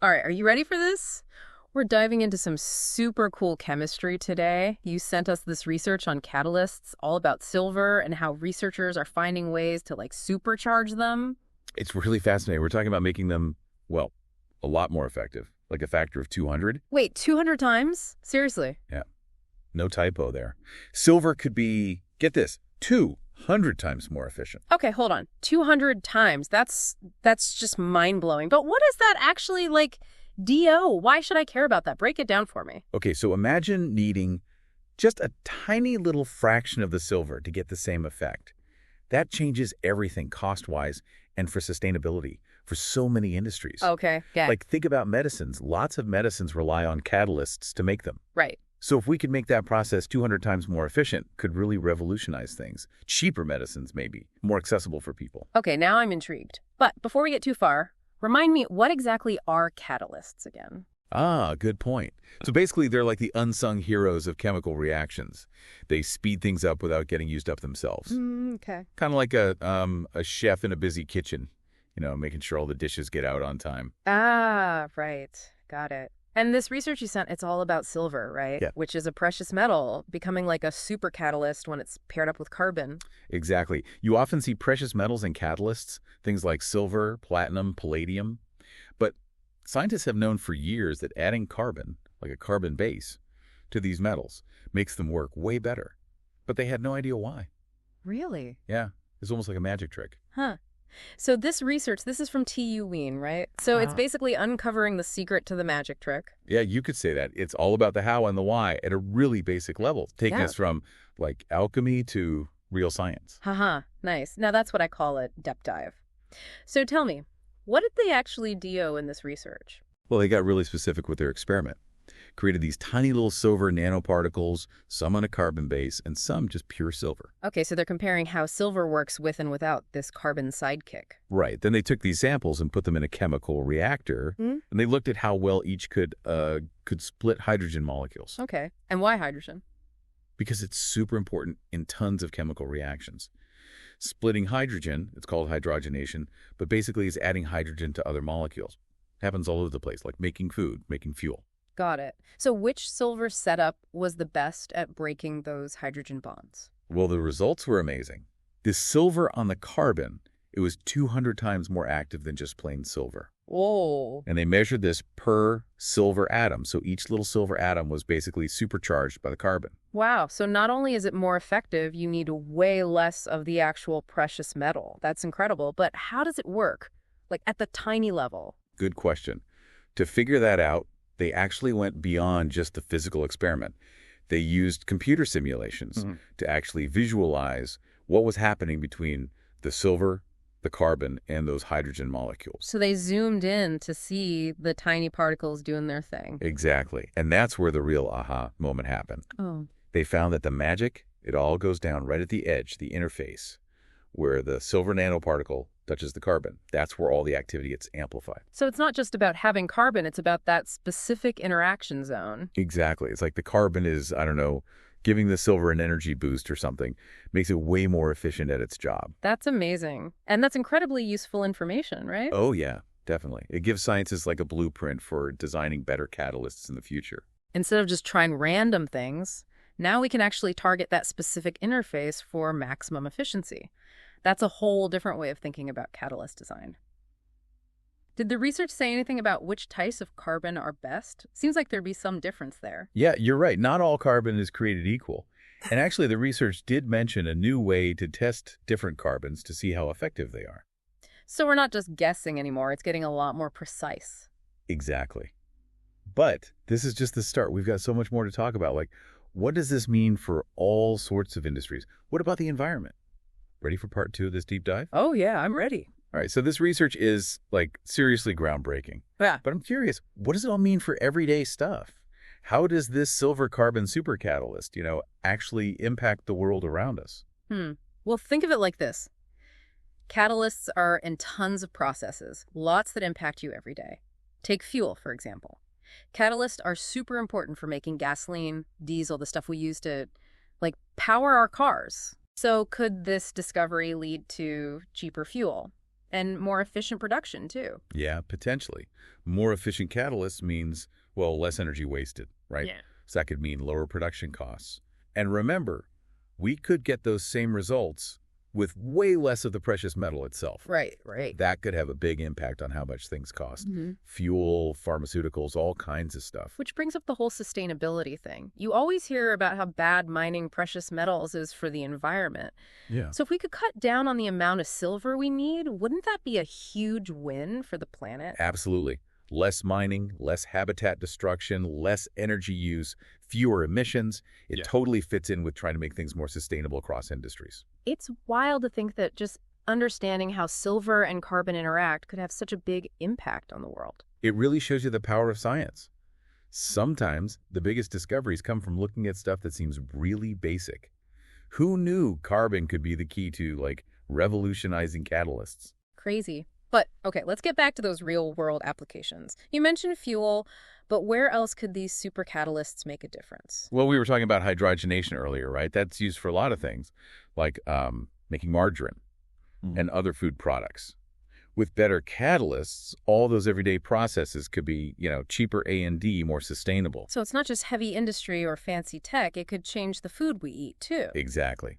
All right, are you ready for this? We're diving into some super cool chemistry today. You sent us this research on catalysts, all about silver and how researchers are finding ways to supercharge them. It's really fascinating. We're talking about making them, well, a lot more effective, like a factor of 200. Wait, 200 times? Seriously? Yeah, no typo there. Silver could be, get this, 200 times more efficient. Okay, hold on. 200 times. That's just mind-blowing. But what is that actually DO? Why should I care about that? Break it down for me. Okay, so imagine needing just a tiny little fraction of the silver to get the same effect. That changes everything cost-wise and for sustainability for so many industries. Okay, yeah. Like, think about medicines. Lots of medicines rely on catalysts to make them. Right. So if we could make that process 200 times more efficient, could really revolutionize things. Cheaper medicines, maybe. More accessible for people. Okay, now I'm intrigued. But before we get too far, remind me, what exactly are catalysts again? Ah, good point. So basically, they're like the unsung heroes of chemical reactions. They speed things up without getting used up themselves. Okay. Kind of like a chef in a busy kitchen, making sure all the dishes get out on time. Ah, right. Got it. And this research you sent, it's all about silver, right? Yeah. Which is a precious metal, becoming like a super catalyst when it's paired up with carbon. Exactly. You often see precious metals in catalysts, things like silver, platinum, palladium. But scientists have known for years that adding carbon, like a carbon base, to these metals makes them work way better. But they had no idea why. Really? Yeah, it's almost like a magic trick. Huh. So this research, this is from TU Wien, right? So it's basically uncovering the secret to the magic trick. Yeah, you could say that. It's all about the how and the why at a really basic level, taking us from, like, alchemy to real science. Haha, nice. Now that's what I call a depth dive. So tell me, what did they actually do in this research? Well, they got really specific with their experiment. Created these tiny little silver nanoparticles, some on a carbon base, and some just pure silver. Okay, so they're comparing how silver works with and without this carbon sidekick. Right. Then they took these samples and put them in a chemical reactor, and they looked at how well each could split hydrogen molecules. Okay, and why hydrogen? Because it's super important in tons of chemical reactions. Splitting hydrogen, it's called hydrogenation, but basically it's adding hydrogen to other molecules. Happens all over the place, like making food, making fuel. Got it. So which silver setup was the best at breaking those hydrogen bonds? Well, the results were amazing. This silver on the carbon, it was 200 times more active than just plain silver. Whoa. And they measured this per silver atom. So each little silver atom was basically supercharged by the carbon. Wow. So not only is it more effective, you need way less of the actual precious metal. That's incredible. But how does it work? Like at the tiny level? Good question. To figure that out, they actually went beyond just the physical experiment. They used computer simulations to actually visualize what was happening between the silver, the carbon, and those hydrogen molecules. So they zoomed in to see the tiny particles doing their thing. Exactly. And that's where the real aha moment happened. Oh. They found that the magic, it all goes down right at the edge, the interface, where the silver nanoparticle touches the carbon. That's where all the activity gets amplified. So it's not just about having carbon, it's about that specific interaction zone. Exactly. It's like the carbon is, I don't know, giving the silver an energy boost or something, makes it way more efficient at its job. That's amazing. And that's incredibly useful information, right? Oh, yeah, definitely. It gives scientists like a blueprint for designing better catalysts in the future. Instead of just trying random things, now we can actually target that specific interface for maximum efficiency. That's a whole different way of thinking about catalyst design. Did the research say anything about which types of carbon are best? Seems like there'd be some difference there. Yeah, you're right. Not all carbon is created equal. And actually, the research did mention a new way to test different carbons to see how effective they are. So we're not just guessing anymore. It's getting a lot more precise. Exactly. But this is just the start. We've got so much more to talk about. Like, what does this mean for all sorts of industries? What about the environment? Ready for part 2 of this deep dive? Oh, yeah, I'm ready. All right, so this research is, like, seriously groundbreaking. Yeah. But I'm curious, what does it all mean for everyday stuff? How does this silver carbon supercatalyst, actually impact the world around us? Well, think of it like this. Catalysts are in tons of processes, lots that impact you every day. Take fuel, for example. Catalysts are super important for making gasoline, diesel, the stuff we use to, power our cars. So could this discovery lead to cheaper fuel? and more efficient production, too. Yeah, potentially. More efficient catalysts means, well, less energy wasted, right? Yeah. So that could mean lower production costs. And remember, we could get those same results with way less of the precious metal itself. Right, right. That could have a big impact on how much things cost. Mm-hmm. Fuel, pharmaceuticals, all kinds of stuff. Which brings up the whole sustainability thing. You always hear about how bad mining precious metals is for the environment. Yeah. So if we could cut down on the amount of silver we need, wouldn't that be a huge win for the planet? Absolutely. Less mining, less habitat destruction, less energy use, fewer emissions. It totally fits in with trying to make things more sustainable across industries. It's wild to think that just understanding how silver and carbon interact could have such a big impact on the world. It really shows you the power of science. Sometimes the biggest discoveries come from looking at stuff that seems really basic. Who knew carbon could be the key to, like, revolutionizing catalysts? Crazy. But, okay, let's get back to those real-world applications. You mentioned fuel, but where else could these super catalysts make a difference? Well, we were talking about hydrogenation earlier, right? That's used for a lot of things, like making margarine and other food products. With better catalysts, all those everyday processes could be, cheaper A&D, more sustainable. So it's not just heavy industry or fancy tech. It could change the food we eat, too. Exactly.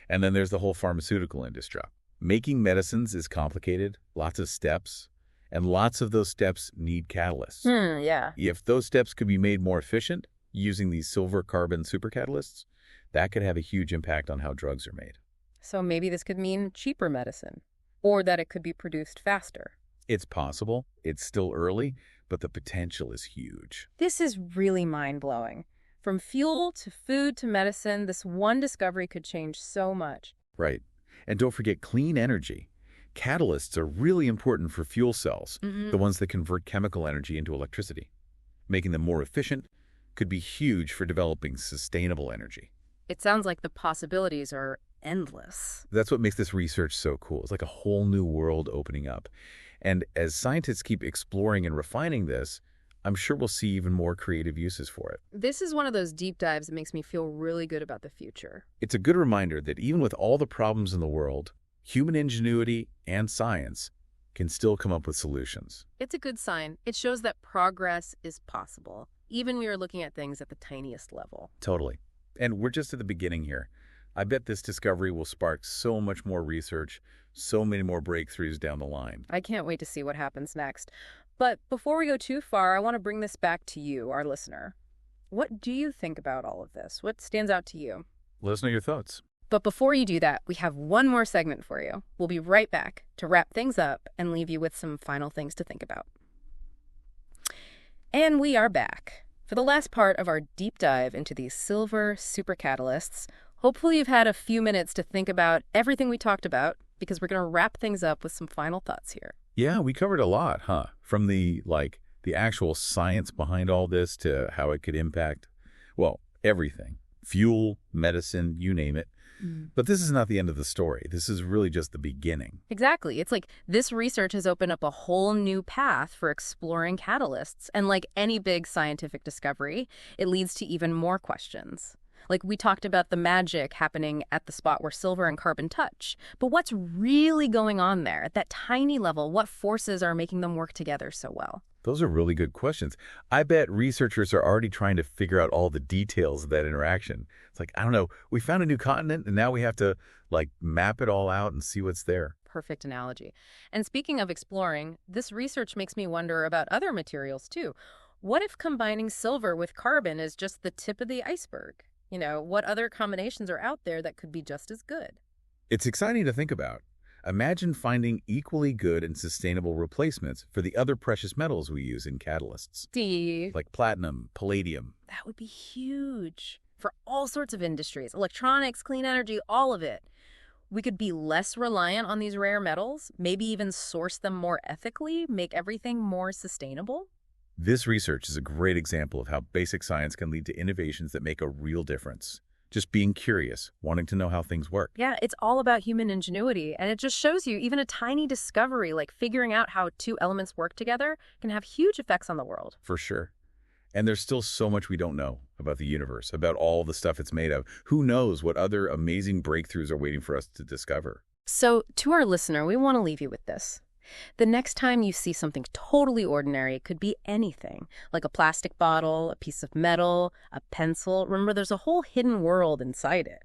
And then there's the whole pharmaceutical industry. Making medicines is complicated, lots of steps, and lots of those steps need catalysts. Yeah. If those steps could be made more efficient using these silver-carbon supercatalysts, that could have a huge impact on how drugs are made. So maybe this could mean cheaper medicine, or that it could be produced faster. It's possible. It's still early, but the potential is huge. This is really mind-blowing. From fuel to food to medicine, this one discovery could change so much. Right. And don't forget clean energy. Catalysts are really important for fuel cells, the ones that convert chemical energy into electricity. Making them more efficient could be huge for developing sustainable energy. It sounds like the possibilities are endless. That's what makes this research so cool. It's like a whole new world opening up. And as scientists keep exploring and refining this, I'm sure we'll see even more creative uses for it. This is one of those deep dives that makes me feel really good about the future. It's a good reminder that even with all the problems in the world, human ingenuity and science can still come up with solutions. It's a good sign. It shows that progress is possible, even when we are looking at things at the tiniest level. Totally. And we're just at the beginning here. I bet this discovery will spark so much more research, so many more breakthroughs down the line. I can't wait to see what happens next. But before we go too far, I want to bring this back to you, our listener. What do you think about all of this? What stands out to you? Let us know your thoughts. But before you do that, we have one more segment for you. We'll be right back to wrap things up and leave you with some final things to think about. And we are back for the last part of our deep dive into these silver supercatalysts. Hopefully you've had a few minutes to think about everything we talked about, because we're going to wrap things up with some final thoughts here. Yeah, we covered a lot, huh? From the actual science behind all this to how it could impact, well, everything. Fuel, medicine, you name it. But this is not the end of the story. This is really just the beginning. Exactly. It's like this research has opened up a whole new path for exploring catalysts. And like any big scientific discovery, it leads to even more questions. Like we talked about the magic happening at the spot where silver and carbon touch. But what's really going on there? At that tiny level, what forces are making them work together so well? Those are really good questions. I bet researchers are already trying to figure out all the details of that interaction. It's like, I don't know, we found a new continent and now we have to map it all out and see what's there. Perfect analogy. And speaking of exploring, this research makes me wonder about other materials too. What if combining silver with carbon is just the tip of the iceberg? What other combinations are out there that could be just as good? It's exciting to think about. Imagine finding equally good and sustainable replacements for the other precious metals we use in catalysts. Like platinum, palladium. That would be huge for all sorts of industries, electronics, clean energy, all of it. We could be less reliant on these rare metals, maybe even source them more ethically, make everything more sustainable. This research is a great example of how basic science can lead to innovations that make a real difference. Just being curious, wanting to know how things work. Yeah, it's all about human ingenuity. And it just shows you even a tiny discovery, like figuring out how two elements work together, can have huge effects on the world. For sure. And there's still so much we don't know about the universe, about all the stuff it's made of. Who knows what other amazing breakthroughs are waiting for us to discover? So to our listener, we want to leave you with this. The next time you see something totally ordinary, it could be anything, like a plastic bottle, a piece of metal, a pencil. Remember, there's a whole hidden world inside it.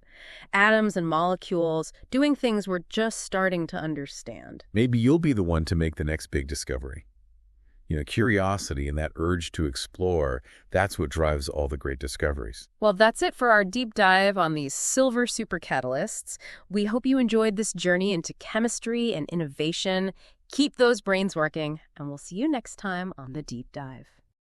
Atoms and molecules doing things we're just starting to understand. Maybe you'll be the one to make the next big discovery. Curiosity and that urge to explore, that's what drives all the great discoveries. Well, that's it for our deep dive on these silver supercatalysts. We hope you enjoyed this journey into chemistry and innovation. Keep those brains working, and we'll see you next time on The Deep Dive.